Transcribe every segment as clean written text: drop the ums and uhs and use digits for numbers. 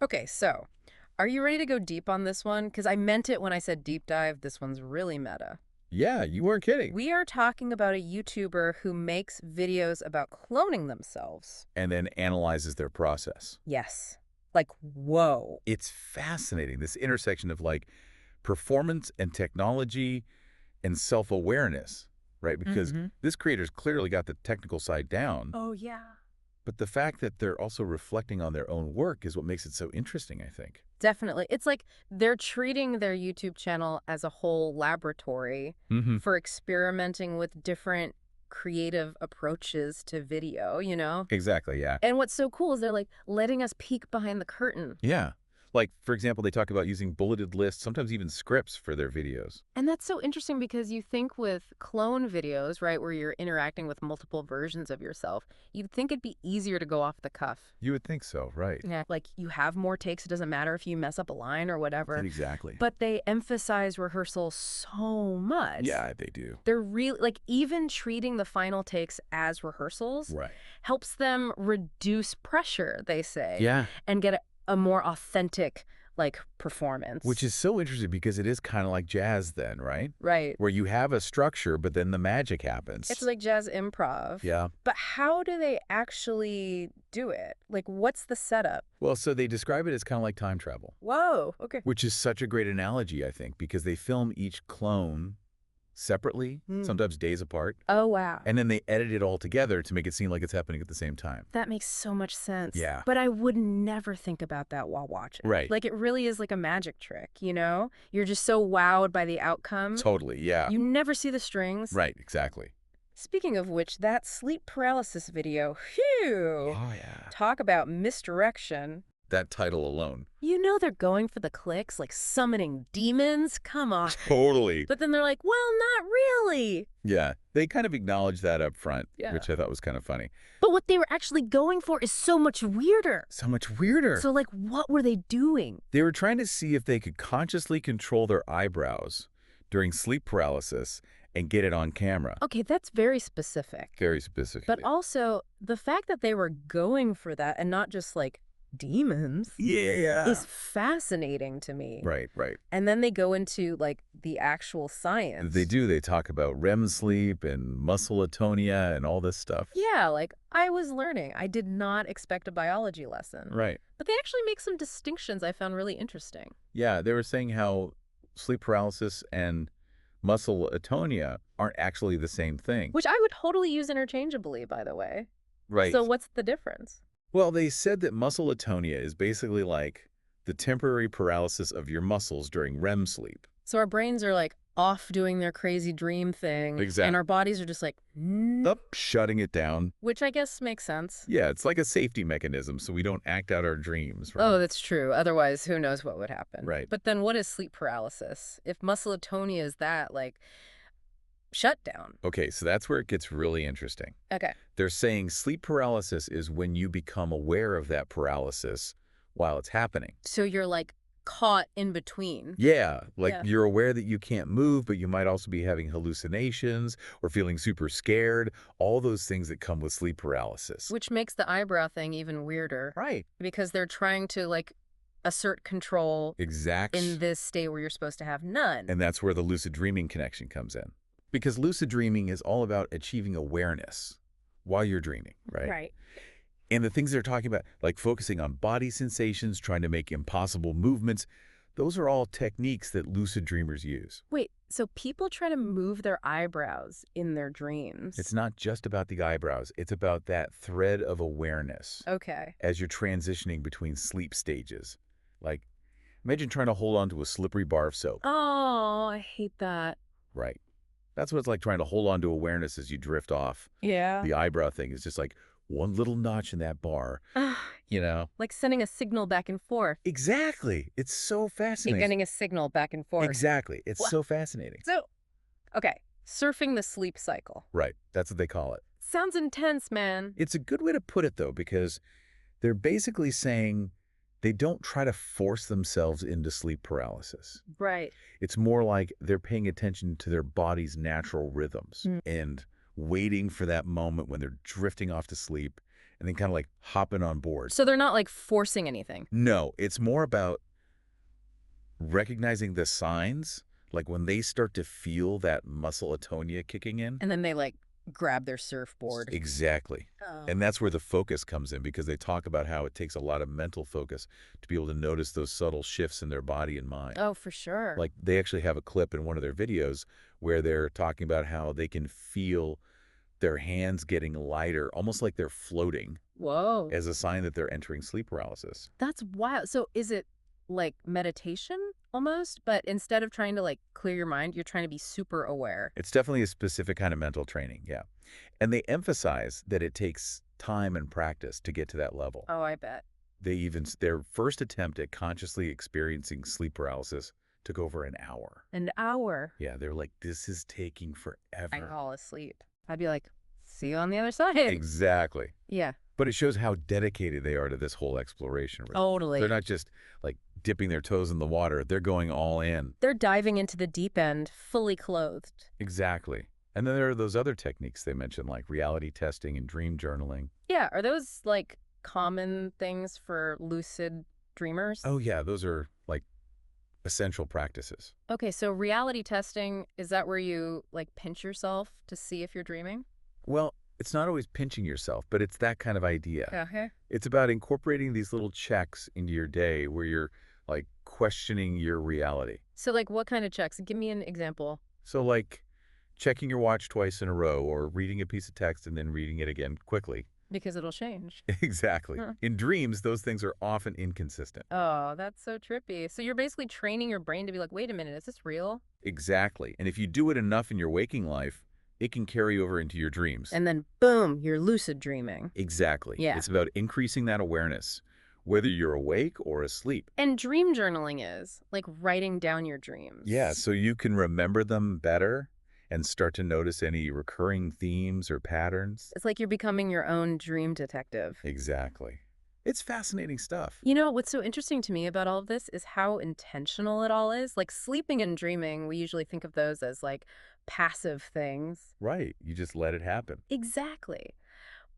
Okay, so are you ready to go deep on this one? Because I meant it when I said deep dive. This one's really meta. Yeah, you weren't kidding. We are talking about a YouTuber who makes videos about cloning themselves. And then analyzes their process. Yes. Like, whoa. It's fascinating, this intersection of like performance and technology and self-awareness, right? Because Mm-hmm. this creator's clearly got the technical side down, Oh, yeah. but the fact that they're also reflecting on their own work is what makes it so interesting, I think. Definitely. It's like they're treating their YouTube channel as a whole laboratory Mm-hmm. for experimenting with different creative approaches to video, you know? Exactly, yeah. And what's so cool is they're like letting us peek behind the curtain. Yeah. Like, for example, they talk about using bulleted lists, sometimes even scripts for their videos. And that's so interesting because you think with clone videos, right, where you're interacting with multiple versions of yourself, you'd think it'd be easier to go off the cuff. You would think so, right? Yeah. Like you have more takes, it doesn't matter if you mess up a line or whatever. Exactly. But they emphasize rehearsal so much. Yeah, they do. They're really, like, even treating the final takes as rehearsals Right. helps them reduce pressure, they say, Yeah. and get a more authentic, like, performance. Which is so interesting because it is kind of like jazz then, right? right. Where you have a structure, but then the magic happens. It's like jazz improv. Yeah. But how do they actually do it? Like, what's the setup? Well, so they describe it as kind of like time travel, Whoa, okay. which is such a great analogy, I think, because they film each clone separately, Hmm. sometimes days apart, Oh, wow. and then they edit it all together to make it seem like it's happening at the same time. That makes so much sense. Yeah. But I would never think about that while watching. Right. Like, it really is like a magic trick, you know? You're just so wowed by the outcome. Totally, yeah. You never see the strings. Right, exactly. Speaking of which, that sleep paralysis video, phew! Oh, yeah. Talk about misdirection. That title alone. You know they're going for the clicks, like summoning demons? Come on. Totally. But then they're like, well, not really. Yeah, they kind of acknowledge that up front, Yeah. which I thought was kind of funny. But what they were actually going for is so much weirder. So much weirder. So, like, what were they doing? They were trying to see if they could consciously control their eyebrows during sleep paralysis and get it on camera. Okay, that's very specific. Very specifically. But also, the fact that they were going for that and not just, like, demons yeah. is fascinating to me. Right, right. And then they go into, like, the actual science. They do. They talk about REM sleep and muscle atonia and all this stuff. Yeah, like, I was learning. I did not expect a biology lesson. Right. But they actually make some distinctions I found really interesting. Yeah, they were saying how sleep paralysis and muscle atonia aren't actually the same thing. Which I would totally use interchangeably, by the way. Right. So what's the difference? Well, they said that muscle atonia is basically like the temporary paralysis of your muscles during REM sleep. So our brains are, like, off doing their crazy dream thing. Exactly. And our bodies are just like, Up, shutting it down. which I guess makes sense. Yeah, it's like a safety mechanism so we don't act out our dreams. Right? Oh, that's true. Otherwise, who knows what would happen. Right. But then what is sleep paralysis? If muscle atonia is that, like, shutdown. Okay, so that's where it gets really interesting. Okay. They're saying sleep paralysis is when you become aware of that paralysis while it's happening. So you're, like, caught in between. Yeah, like Yeah. you're aware that you can't move, but you might also be having hallucinations or feeling super scared, all those things that come with sleep paralysis. Which makes the eyebrow thing even weirder. Right. Because they're trying to, like, assert control Exactly. in this state where you're supposed to have none. And that's where the lucid dreaming connection comes in. Because lucid dreaming is all about achieving awareness while you're dreaming, right? Right. And the things they're talking about, like focusing on body sensations, trying to make impossible movements, those are all techniques that lucid dreamers use. Wait, so people try to move their eyebrows in their dreams? It's not just about the eyebrows. It's about that thread of awareness Okay. as you're transitioning between sleep stages. Like, imagine trying to hold on to a slippery bar of soap. Oh, I hate that. Right. That's what it's like trying to hold on to awareness as you drift off. Yeah. The eyebrow thing is just like one little notch in that bar, you know? Like sending a signal back and forth. Exactly. It's so You're fascinating. getting a signal back and forth. Exactly. It's Wha- so fascinating. So, okay, surfing the sleep cycle. Right. That's what they call it. Sounds intense, man. It's a good way to put it, though, because they're basically saying they don't try to force themselves into sleep paralysis. Right. It's more like they're paying attention to their body's natural rhythms Mm. and waiting for that moment when they're drifting off to sleep and then kind of like hopping on board. So they're not like forcing anything. No, it's more about recognizing the signs, like when they start to feel that muscle atonia kicking in. And then they like grab their surfboard. Exactly. Oh. And that's where the focus comes in, because they talk about how it takes a lot of mental focus to be able to notice those subtle shifts in their body and mind. Oh, for sure. Like they actually have a clip in one of their videos where they're talking about how they can feel their hands getting lighter, almost like they're floating, Whoa. as a sign that they're entering sleep paralysis. That's wild. So is it like meditation almost? But instead of trying to like clear your mind, you're trying to be super aware. It's definitely a specific kind of mental training, yeah. And they emphasize that it takes time and practice to get to that level. Oh, I bet. Their first attempt at consciously experiencing sleep paralysis took over an hour. An hour. Yeah, they're like, this is taking I forever. fall asleep. I'd be like, see you on the other side. Exactly. Yeah, But it shows how dedicated they are to this whole exploration. totally. They're not just like dipping their toes in the water. They're going all in. They're diving into the deep end, fully clothed. Exactly. And then there are those other techniques they mentioned, like reality testing and dream journaling. Yeah, are those like common things for lucid dreamers? Oh, yeah, those are like essential practices. Okay, so reality testing, is that where you like pinch yourself to see if you're dreaming? Well, it's not always pinching yourself, but it's that kind of idea. Okay. It's about incorporating these little checks into your day where you're like questioning your reality. So like what kind of checks? Give me an example. So like checking your watch twice in a row, or reading a piece of text and then reading it again quickly. Because it'll change. Exactly. Huh. In dreams, those things are often inconsistent. Oh, that's so trippy. So you're basically training your brain to be like, wait a minute, is this real? Exactly. And if you do it enough in your waking life, it can carry over into your dreams. And then boom, you're lucid dreaming. Exactly. Yeah. It's about increasing that awareness, whether you're awake or asleep. And dream journaling is like writing down your dreams. Yeah, so you can remember them better and start to notice any recurring themes or patterns. It's like you're becoming your own dream detective. Exactly. It's fascinating stuff. You know, what's so interesting to me about all of this is how intentional it all is. Like sleeping and dreaming, we usually think of those as like passive things. Right. You just let it happen. Exactly.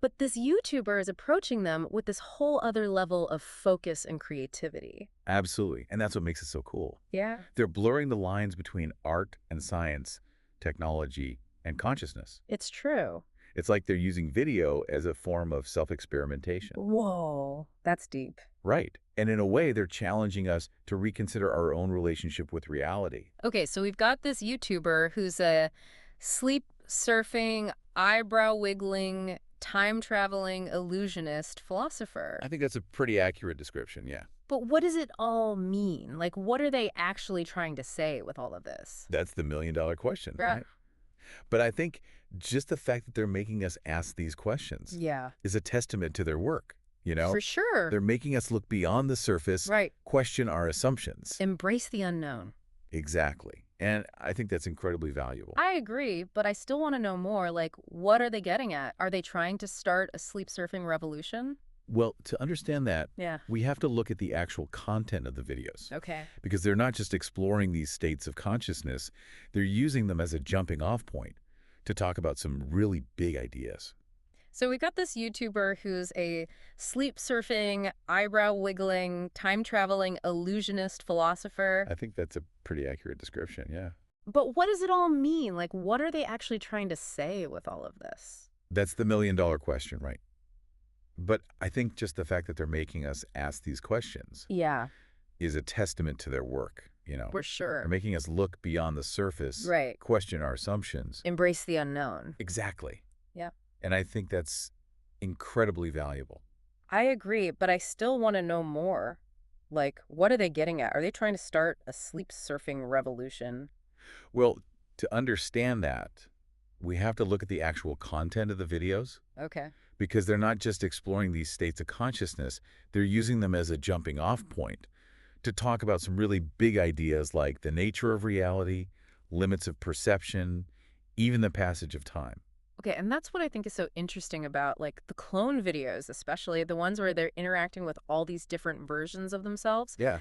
But this YouTuber is approaching them with this whole other level of focus and creativity. Absolutely. And that's what makes it so cool. Yeah. They're blurring the lines between art and science, technology and consciousness. It's true. It's like they're using video as a form of self-experimentation. Whoa, that's deep. Right. And in a way, they're challenging us to reconsider our own relationship with reality. Okay, so we've got this YouTuber who's a sleep surfing, eyebrow wiggling, time traveling illusionist philosopher. I think that's a pretty accurate description, yeah. But what does it all mean? Like, what are they actually trying to say with all of this? That's the million-dollar question, Yeah. right? But I think just the fact that they're making us ask these questions Yeah, is a testament to their work, you know? for sure. They're making us look beyond the surface, Right. question our assumptions. Embrace the unknown. Exactly. And I think that's incredibly valuable. I agree, but I still want to know more. Like, what are they getting at? Are they trying to start a sleep surfing revolution? Well, to understand that, Yeah. we have to look at the actual content of the videos. Okay. Because they're not just exploring these states of consciousness, they're using them as a jumping off point to talk about some really big ideas. So we got this YouTuber who's a sleep surfing, eyebrow wiggling, time traveling illusionist philosopher. I think that's a pretty accurate description, yeah. But what does it all mean? Like, what are they actually trying to say with all of this? That's the million-dollar question, right? But I think just the fact that they're making us ask these questions Yeah, is a testament to their work, you know? for sure. They're making us look beyond the surface, Right. question our assumptions. Embrace the unknown. Exactly. Yeah. And I think that's incredibly valuable. I agree, but I still want to know more. Like, what are they getting at? Are they trying to start a sleep surfing revolution? Well, to understand that, we have to look at the actual content of the videos, Okay. because they're not just exploring these states of consciousness, they're using them as a jumping off point to talk about some really big ideas like the nature of reality, limits of perception, even the passage of time. Okay, and that's what I think is so interesting about like the clone videos, especially the ones where they're interacting with all these different versions of themselves. Yeah.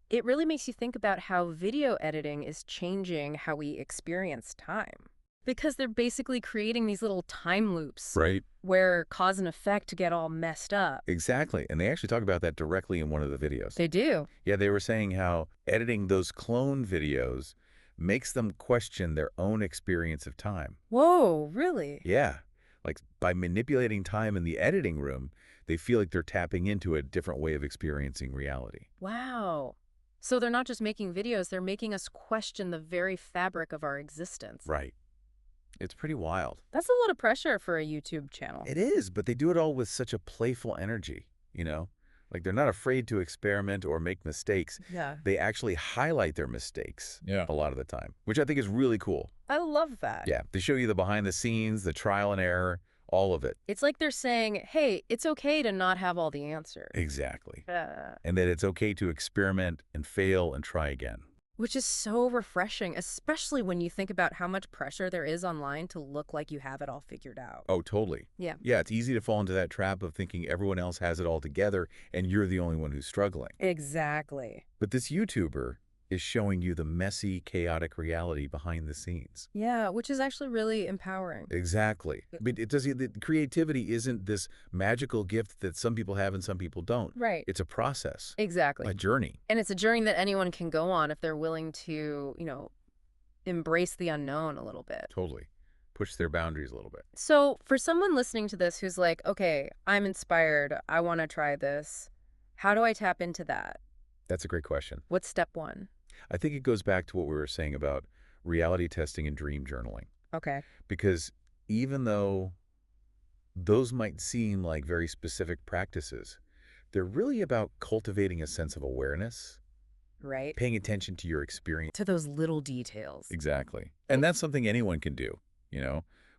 It really makes you think about how video editing is changing how we experience time. Because they're basically creating these little time loops Right. where cause and effect get all messed up. Exactly. And they actually talk about that directly in one of the videos. They do. Yeah, they were saying how editing those clone videos makes them question their own experience of time. Whoa, really? Yeah. Like by manipulating time in the editing room, they feel like they're tapping into a different way of experiencing reality. Wow. So they're not just making videos, they're making us question the very fabric of our existence. Right. It's pretty wild. That's a lot of pressure for a YouTube channel. It is, but they do it all with such a playful energy, you know? Like they're not afraid to experiment or make mistakes. Yeah. They actually highlight their mistakes Yeah. a lot of the time, which I think is really cool. I love that. Yeah, they show you the behind the scenes, the trial and error, all of it. It's like they're saying, hey, it's okay to not have all the answers. Exactly. Yeah. And that it's okay to experiment and fail and try again. Which is so refreshing, especially when you think about how much pressure there is online to look like you have it all figured out. Oh, totally. Yeah. Yeah, it's easy to fall into that trap of thinking everyone else has it all together and you're the only one who's struggling. Exactly. But this YouTuber is showing you the messy, chaotic reality behind the scenes. Yeah, which is actually really empowering. Exactly. But the creativity isn't this magical gift that some people have and some people don't. Right. It's a process, Exactly. a journey. And it's a journey that anyone can go on if they're willing to, embrace the unknown a little bit. Totally. Push their boundaries a little bit. So for someone listening to this who's like, okay, I'm inspired, I want to try this, how do I tap into that? That's a great question. What's step one? I think it goes back to what we were saying about reality testing and dream journaling. Okay. Because even though those might seem like very specific practices, they're really about cultivating a sense of awareness, Right. paying attention to your experience. To those little details. Exactly. And that's something anyone can do,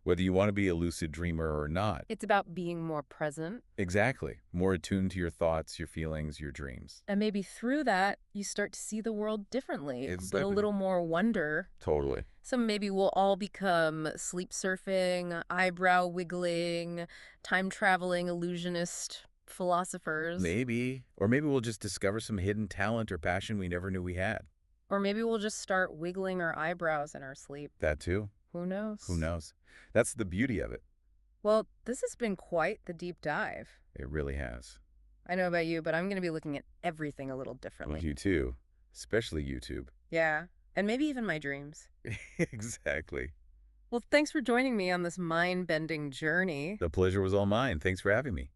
whether you want to be a lucid dreamer or not. It's about being more present. Exactly. More attuned to your thoughts, your feelings, your dreams. And maybe through that, you start to see the world differently, It's with a little more wonder. Totally. So maybe we'll all become sleep surfing, eyebrow wiggling, time traveling illusionist philosophers. Maybe. Or maybe we'll just discover some hidden talent or passion we never knew we had. Or maybe we'll just start wiggling our eyebrows in our sleep. That too. Who knows? Who knows? That's the beauty of it. Well, this has been quite the deep dive. It really has. I know about you, but I'm going to be looking at everything a little differently. You too. Especially YouTube. Yeah, and maybe even my dreams. Exactly. Well, thanks for joining me on this mind-bending journey. The pleasure was all mine. Thanks for having me.